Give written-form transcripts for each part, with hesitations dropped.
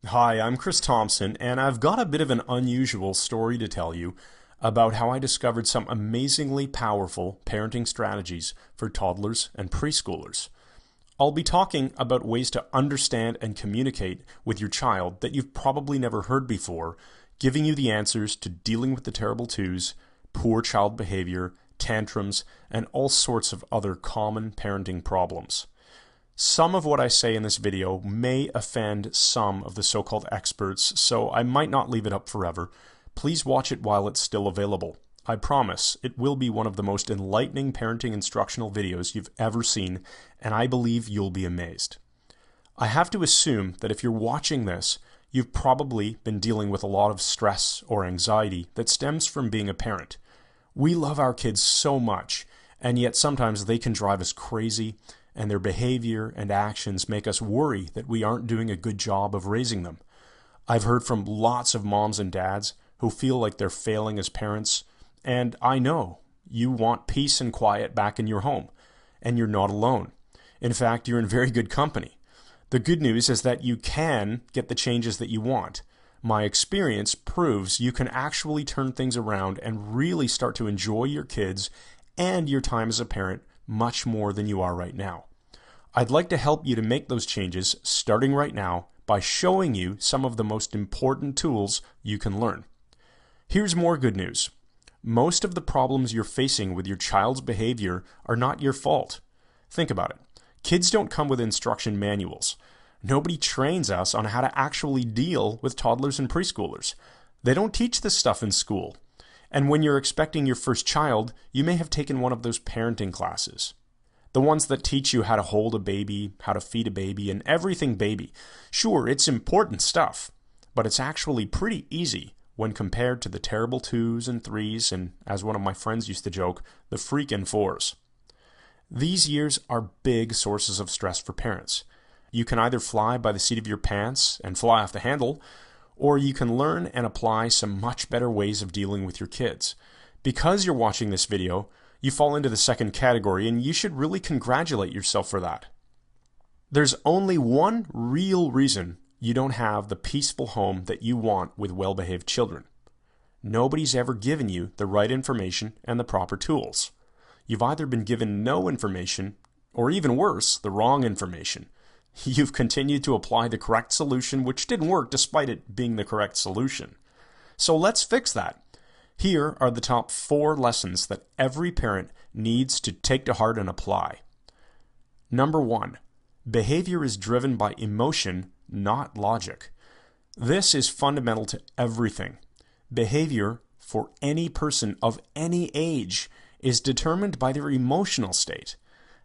Hi, I'm Chris Thompson, and I've got a bit of an unusual story to tell you about how I discovered some amazingly powerful parenting strategies for toddlers and preschoolers. I'll be talking about ways to understand and communicate with your child that you've probably never heard before, giving you the answers to dealing with the terrible twos, poor child behavior, tantrums, and all sorts of other common parenting problems. Some of what I say in this video may offend some of the so-called experts, so I might not leave it up forever. Please watch it while it's still available. I promise it will be one of the most enlightening parenting instructional videos you've ever seen, and I believe you'll be amazed. I have to assume that if you're watching this, you've probably been dealing with a lot of stress or anxiety that stems from being a parent. We love our kids so much, and yet sometimes they can drive us crazy, and their behavior and actions make us worry that we aren't doing a good job of raising them. I've heard from lots of moms and dads who feel like they're failing as parents, and I know you want peace and quiet back in your home, and you're not alone. In fact, you're in very good company. The good news is that you can get the changes that you want. My experience proves you can actually turn things around and really start to enjoy your kids and your time as a parent much more than you are right now. I'd like to help you to make those changes starting right now by showing you some of the most important tools you can learn. Here's more good news. Most of the problems you're facing with your child's behavior are not your fault. Think about it. Kids don't come with instruction manuals. Nobody trains us on how to actually deal with toddlers and preschoolers. They don't teach this stuff in school. And when you're expecting your first child, you may have taken one of those parenting classes. The ones that teach you how to hold a baby, how to feed a baby, and everything baby. Sure, it's important stuff, but it's actually pretty easy when compared to the terrible twos and threes and, as one of my friends used to joke, the freaking fours. These years are big sources of stress for parents. You can either fly by the seat of your pants and fly off the handle, or you can learn and apply some much better ways of dealing with your kids. Because you're watching this video, you fall into the second category, and you should really congratulate yourself for that. There's only one real reason you don't have the peaceful home that you want with well-behaved children. Nobody's ever given you the right information and the proper tools. You've either been given no information, or even worse, the wrong information. You've continued to apply the correct solution, which didn't work despite it being the correct solution. So let's fix that. Here are the top 4 lessons that every parent needs to take to heart and apply. Number 1, behavior is driven by emotion, not logic. This is fundamental to everything. Behavior for any person of any age is determined by their emotional state.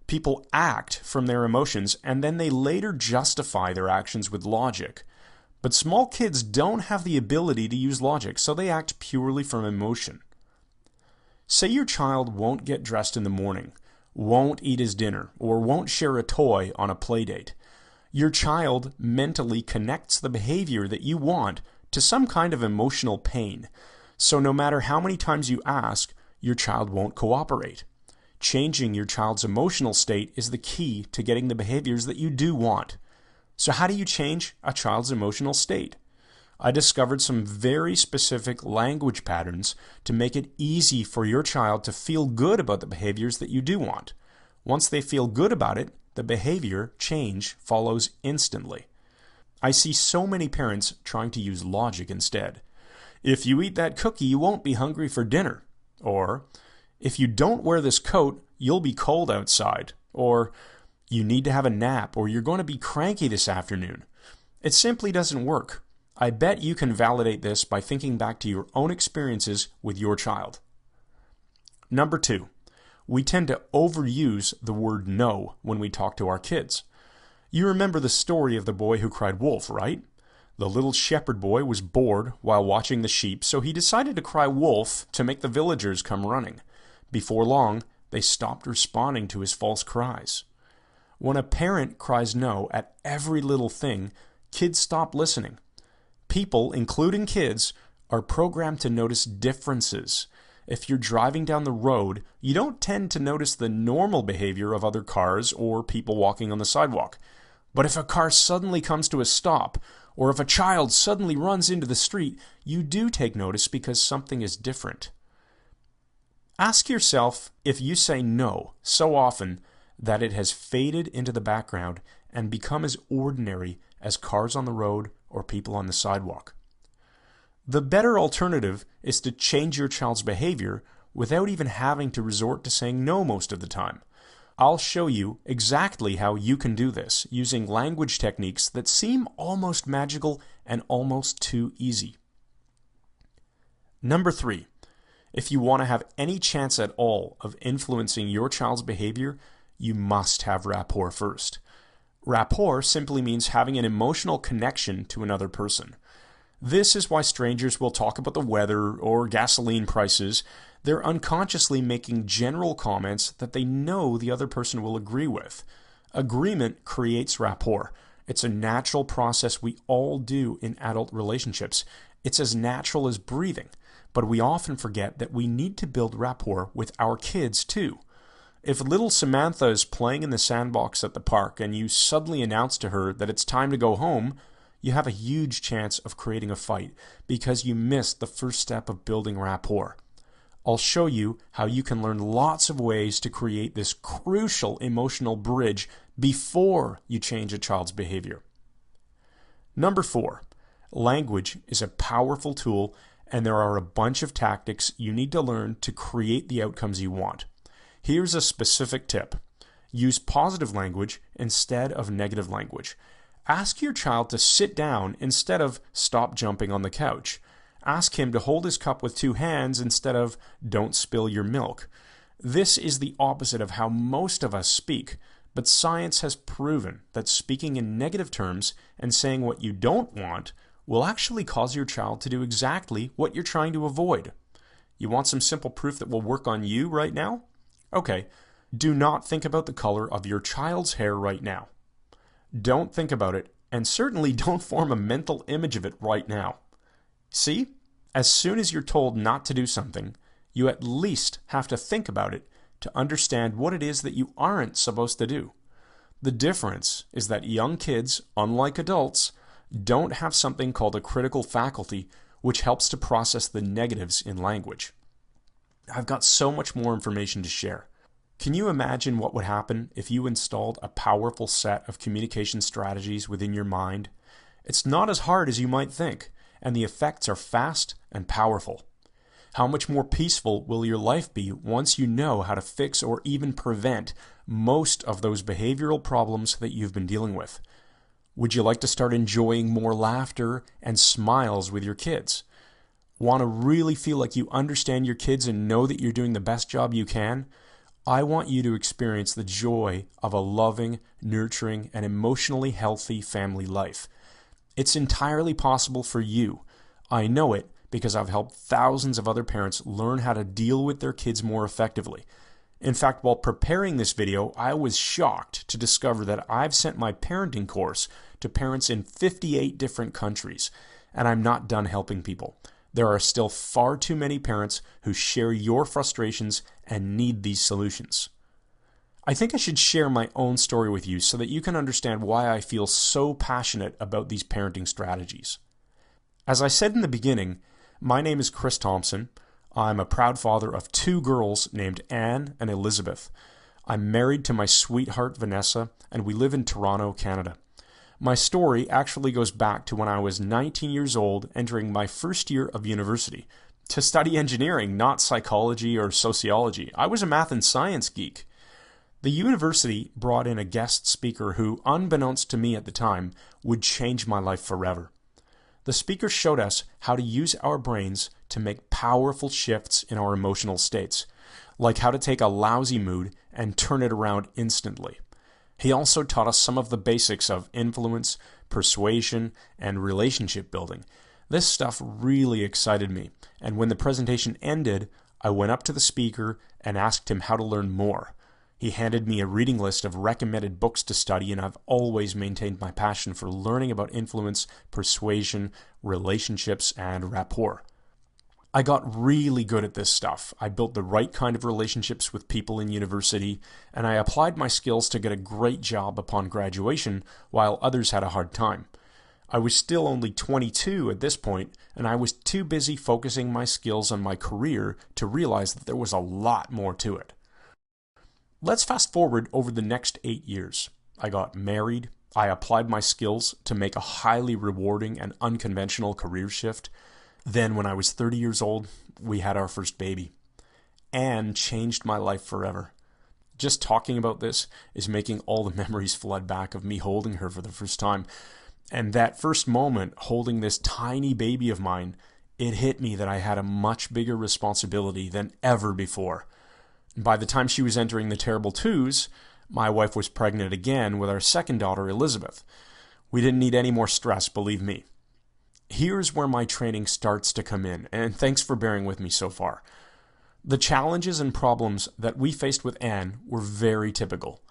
People act from their emotions, and then they later justify their actions with logic. But small kids don't have the ability to use logic, so they act purely from emotion. Say your child won't get dressed in the morning, won't eat his dinner, or won't share a toy on a play date. Your child mentally connects the behavior that you want to some kind of emotional pain. So no matter how many times you ask, your child won't cooperate. Changing your child's emotional state is the key to getting the behaviors that you do want. So how do you change a child's emotional state? I discovered some very specific language patterns to make it easy for your child to feel good about the behaviors that you do want. Once they feel good about it, the behavior change follows instantly. I see so many parents trying to use logic instead. If you eat that cookie, you won't be hungry for dinner. Or, if you don't wear this coat, you'll be cold outside. Or, you need to have a nap, or you're going to be cranky this afternoon. It simply doesn't work. I bet you can validate this by thinking back to your own experiences with your child. Number 2, we tend to overuse the word no when we talk to our kids. You remember the story of the boy who cried wolf, right? The little shepherd boy was bored while watching the sheep, so he decided to cry wolf to make the villagers come running. Before long, they stopped responding to his false cries. When a parent cries no at every little thing, kids stop listening. People, including kids, are programmed to notice differences. If you're driving down the road, you don't tend to notice the normal behavior of other cars or people walking on the sidewalk. But if a car suddenly comes to a stop, Or if a child suddenly runs into the street, you do take notice because something is different. Ask yourself if you say no so often that it has faded into the background and become as ordinary as cars on the road or people on the sidewalk. The better alternative is to change your child's behavior without even having to resort to saying no most of the time. I'll show you exactly how you can do this using language techniques that seem almost magical and almost too easy. Number 3, if you want to have any chance at all of influencing your child's behavior, you must have rapport first. Rapport simply means having an emotional connection to another person. This is why strangers will talk about the weather or gasoline prices. They're unconsciously making general comments that they know the other person will agree with. Agreement creates rapport. It's a natural process we all do in adult relationships. It's as natural as breathing, but we often forget that we need to build rapport with our kids too. If little Samantha is playing in the sandbox at the park and you suddenly announce to her that it's time to go home, you have a huge chance of creating a fight because you missed the first step of building rapport. I'll show you how you can learn lots of ways to create this crucial emotional bridge before you change a child's behavior. Number 4, language is a powerful tool, and there are a bunch of tactics you need to learn to create the outcomes you want. Here's a specific tip. Use positive language instead of negative language. Ask your child to sit down instead of stop jumping on the couch. Ask him to hold his cup with 2 hands instead of don't spill your milk. This is the opposite of how most of us speak, but science has proven that speaking in negative terms and saying what you don't want will actually cause your child to do exactly what you're trying to avoid. You want some simple proof that will work on you right now? Okay, do not think about the color of your child's hair right now. Don't think about it, and certainly don't form a mental image of it right now. See? As soon as you're told not to do something, you at least have to think about it to understand what it is that you aren't supposed to do. The difference is that young kids, unlike adults, don't have something called a critical faculty, which helps to process the negatives in language. I've got so much more information to share. Can you imagine what would happen if you installed a powerful set of communication strategies within your mind? It's not as hard as you might think, and the effects are fast and powerful. How much more peaceful will your life be once you know how to fix or even prevent most of those behavioral problems that you've been dealing with? Would you like to start enjoying more laughter and smiles with your kids? Want to really feel like you understand your kids and know that you're doing the best job you can? I want you to experience the joy of a loving, nurturing, and emotionally healthy family life. It's entirely possible for you. I know it because I've helped thousands of other parents learn how to deal with their kids more effectively. In fact, while preparing this video, I was shocked to discover that I've sent my parenting course to parents in 58 different countries, and I'm not done helping people. There are still far too many parents who share your frustrations and need these solutions. I think I should share my own story with you so that you can understand why I feel so passionate about these parenting strategies. As I said in the beginning, my name is Chris Thompson. I'm a proud father of 2 girls named Anne and Elizabeth. I'm married to my sweetheart Vanessa, and we live in Toronto, Canada. My story actually goes back to when I was 19 years old, entering my first year of university, to study engineering, not psychology or sociology. I was a math and science geek. The university brought in a guest speaker who, unbeknownst to me at the time, would change my life forever. The speaker showed us how to use our brains to make powerful shifts in our emotional states, like how to take a lousy mood and turn it around instantly. He also taught us some of the basics of influence, persuasion, and relationship building. This stuff really excited me, and when the presentation ended, I went up to the speaker and asked him how to learn more. He handed me a reading list of recommended books to study, and I've always maintained my passion for learning about influence, persuasion, relationships, and rapport. I got really good at this stuff. I built the right kind of relationships with people in university, and I applied my skills to get a great job upon graduation while others had a hard time. I was still only 22 at this point, and I was too busy focusing my skills on my career to realize that there was a lot more to it. Let's fast forward over the next 8 years. I got married. I applied my skills to make a highly rewarding and unconventional career shift. Then, when I was 30 years old, we had our first baby. Anne changed my life forever. Just talking about this is making all the memories flood back of me holding her for the first time. And that first moment, holding this tiny baby of mine, it hit me that I had a much bigger responsibility than ever before. By the time she was entering the terrible twos, my wife was pregnant again with our second daughter, Elizabeth. We didn't need any more stress, believe me. Here's where my training starts to come in, and thanks for bearing with me so far. The challenges and problems that we faced with Anne were very typical.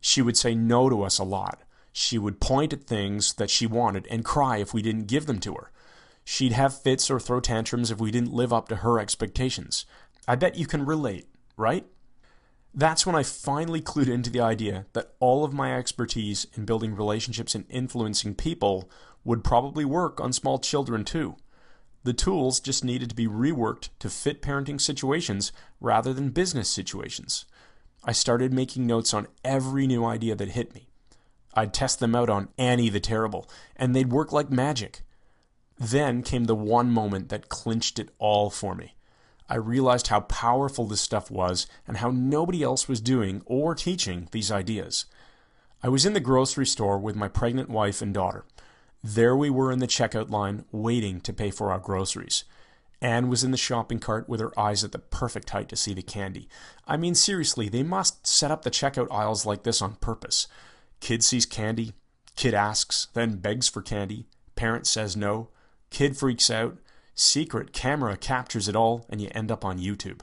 She would say no to us a lot. She would point at things that she wanted and cry if we didn't give them to her. She'd have fits or throw tantrums if we didn't live up to her expectations. I bet you can relate, right? That's when I finally clued into the idea that all of my expertise in building relationships and influencing people would probably work on small children too. The tools just needed to be reworked to fit parenting situations rather than business situations. I started making notes on every new idea that hit me. I'd test them out on Annie the Terrible, and they'd work like magic. Then came the one moment that clinched it all for me. I realized how powerful this stuff was and how nobody else was doing or teaching these ideas. I was in the grocery store with my pregnant wife and daughter. There we were in the checkout line waiting to pay for our groceries. Anne was in the shopping cart with her eyes at the perfect height to see the candy. I mean, seriously, they must set up the checkout aisles like this on purpose. Kid sees candy, kid asks, then begs for candy, parent says no, kid freaks out, secret camera captures it all, and you end up on YouTube.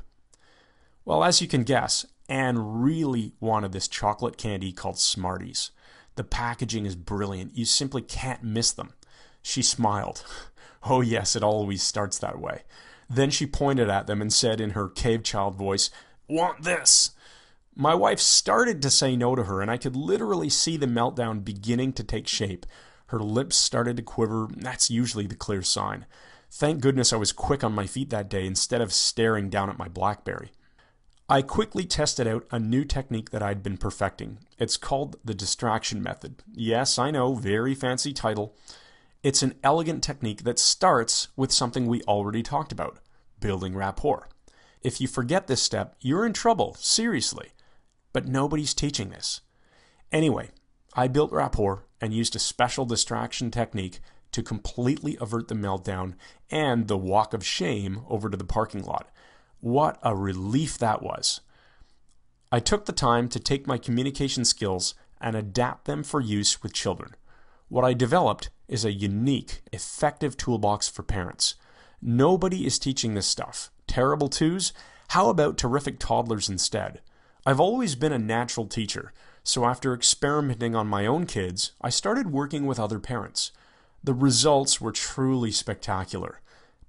Well, as you can guess, Anne really wanted this chocolate candy called Smarties. The packaging is brilliant. You simply can't miss them. She smiled. Oh yes, it always starts that way. Then she pointed at them and said in her cave child voice, "Want this?" My wife started to say no to her, and I could literally see the meltdown beginning to take shape. Her lips started to quiver. That's usually the clear sign. Thank goodness I was quick on my feet that day instead of staring down at my BlackBerry. I quickly tested out a new technique that I'd been perfecting. It's called the distraction method. Yes, I know, very fancy title. It's an elegant technique that starts with something we already talked about, building rapport. If you forget this step, you're in trouble, seriously. But nobody's teaching this. Anyway, I built rapport and used a special distraction technique to completely avert the meltdown and the walk of shame over to the parking lot. What a relief that was. I took the time to take my communication skills and adapt them for use with children. What I developed is a unique, effective toolbox for parents. Nobody is teaching this stuff. Terrible twos? How about terrific toddlers instead? I've always been a natural teacher, so after experimenting on my own kids, I started working with other parents. The results were truly spectacular.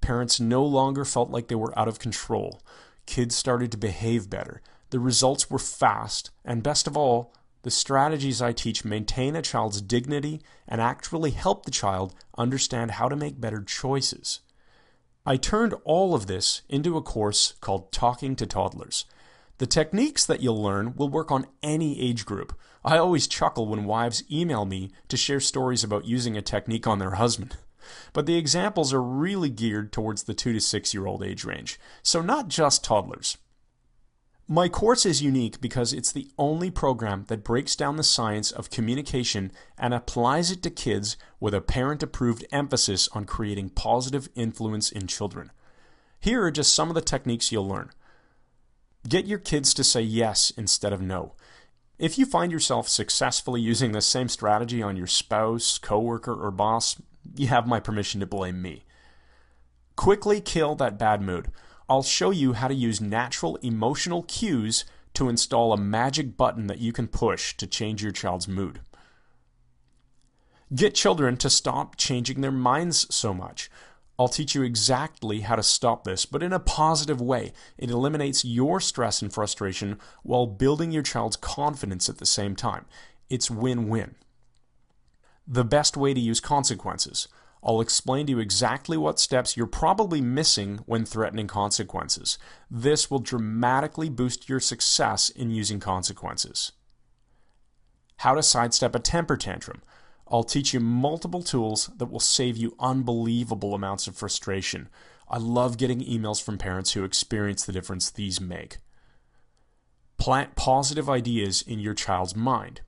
Parents no longer felt like they were out of control. Kids started to behave better. The results were fast, and best of all, the strategies I teach maintain a child's dignity and actually help the child understand how to make better choices. I turned all of this into a course called Talking to Toddlers. The techniques that you'll learn will work on any age group. I always chuckle when wives email me to share stories about using a technique on their husband. But the examples are really geared towards the 2 to 6 year old age range, so not just toddlers. My course is unique because it's the only program that breaks down the science of communication and applies it to kids with a parent-approved emphasis on creating positive influence in children. Here are just some of the techniques you'll learn. Get your kids to say yes instead of no. If you find yourself successfully using the same strategy on your spouse, coworker, or boss, you have my permission to blame me. Quickly kill that bad mood. I'll show you how to use natural emotional cues to install a magic button that you can push to change your child's mood. Get children to stop changing their minds so much. I'll teach you exactly how to stop this, but in a positive way. It eliminates your stress and frustration while building your child's confidence at the same time. It's win-win. the best way to use consequences. I'll explain to you exactly what steps you're probably missing when threatening consequences. This will dramatically boost your success in using consequences. How to sidestep a temper tantrum. I'll teach you multiple tools that will save you unbelievable amounts of frustration. I love getting emails from parents who experience the difference these make. Plant positive ideas in your child's mind.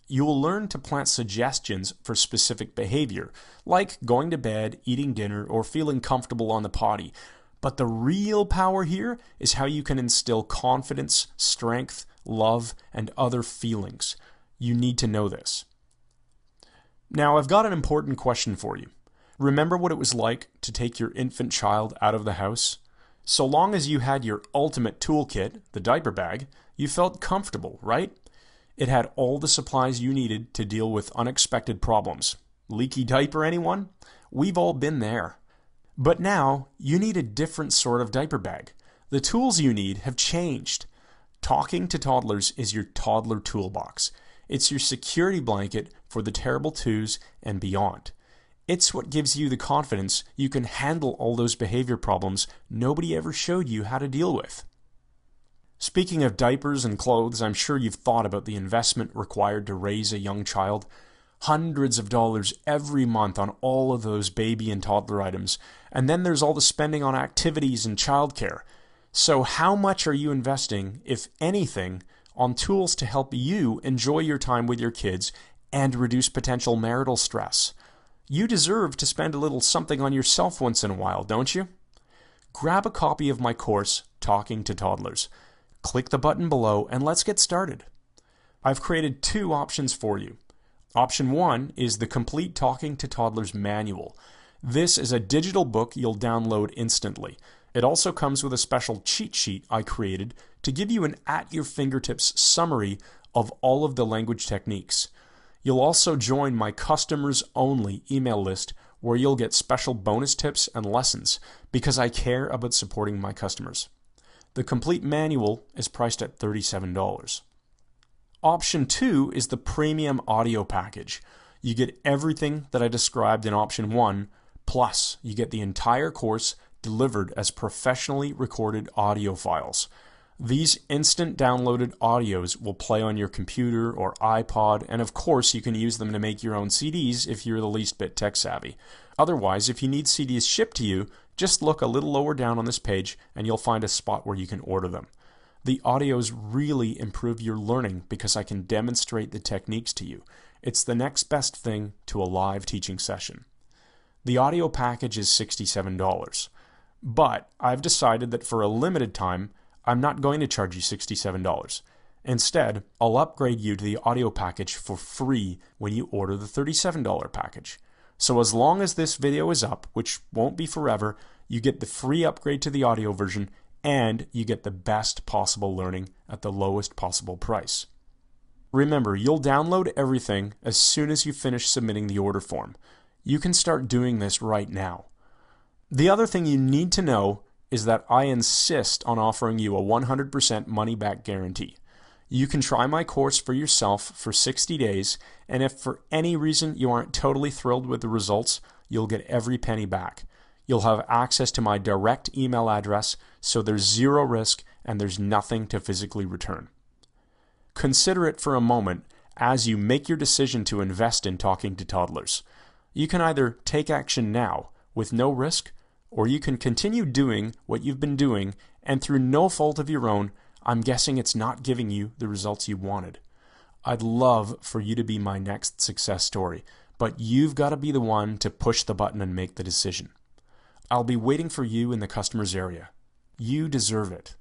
You will learn to plant suggestions for specific behavior, like going to bed, eating dinner, or feeling comfortable on the potty. But the real power here is how you can instill confidence, strength, love, and other feelings. You need to know this. Now, I've got an important question for you. Remember what it was like to take your infant child out of the house? So long as you had your ultimate toolkit, the diaper bag, you felt comfortable, right? It had all the supplies you needed to deal with unexpected problems. Leaky diaper, anyone? We've all been there. But now, you need a different sort of diaper bag. The tools you need have changed. Talking to Toddlers is your toddler toolbox. It's your security blanket for the terrible twos and beyond. It's what gives you the confidence you can handle all those behavior problems nobody ever showed you how to deal with. Speaking of diapers and clothes, I'm sure you've thought about the investment required to raise a young child. Hundreds of dollars every month on all of those baby and toddler items. And then there's all the spending on activities and childcare. So how much are you investing, if anything, on tools to help you enjoy your time with your kids and reduce potential marital stress? You deserve to spend a little something on yourself once in a while, don't you? Grab a copy of my course, Talking to Toddlers. Click the button below and let's get started. I've created two options for you. Option 1 is the complete Talking to Toddlers manual. This is a digital book you'll download instantly. It also comes with a special cheat sheet I created to give you an at-your-fingertips summary of all of the language techniques. You'll also join my customers-only email list where you'll get special bonus tips and lessons because I care about supporting my customers. The complete manual is priced at $37. Option 2 is the premium audio package. You get everything that I described in option 1, plus you get the entire course delivered as professionally recorded audio files. These instant downloaded audios will play on your computer or iPod, and of course you can use them to make your own CDs if you're the least bit tech savvy. Otherwise, if you need CDs shipped to you, just look a little lower down on this page and you'll find a spot where you can order them. The audios really improve your learning because I can demonstrate the techniques to you. It's the next best thing to a live teaching session. The audio package is $67, but I've decided that for a limited time, I'm not going to charge you $67. Instead, I'll upgrade you to the audio package for free when you order the $37 package. So as long as this video is up, which won't be forever, you get the free upgrade to the audio version and you get the best possible learning at the lowest possible price. Remember, you'll download everything as soon as you finish submitting the order form. You can start doing this right now. The other thing you need to know is that I insist on offering you a 100% money-back guarantee. You can try my course for yourself for 60 days, and if for any reason you aren't totally thrilled with the results, you'll get every penny back. You'll have access to my direct email address, so there's zero risk and there's nothing to physically return. Consider it for a moment as you make your decision to invest in Talking to Toddlers. You can either take action now with no risk, or you can continue doing what you've been doing, and through no fault of your own, I'm guessing it's not giving you the results you wanted. I'd love for you to be my next success story, but you've got to be the one to push the button and make the decision. I'll be waiting for you in the customer's area. You deserve it.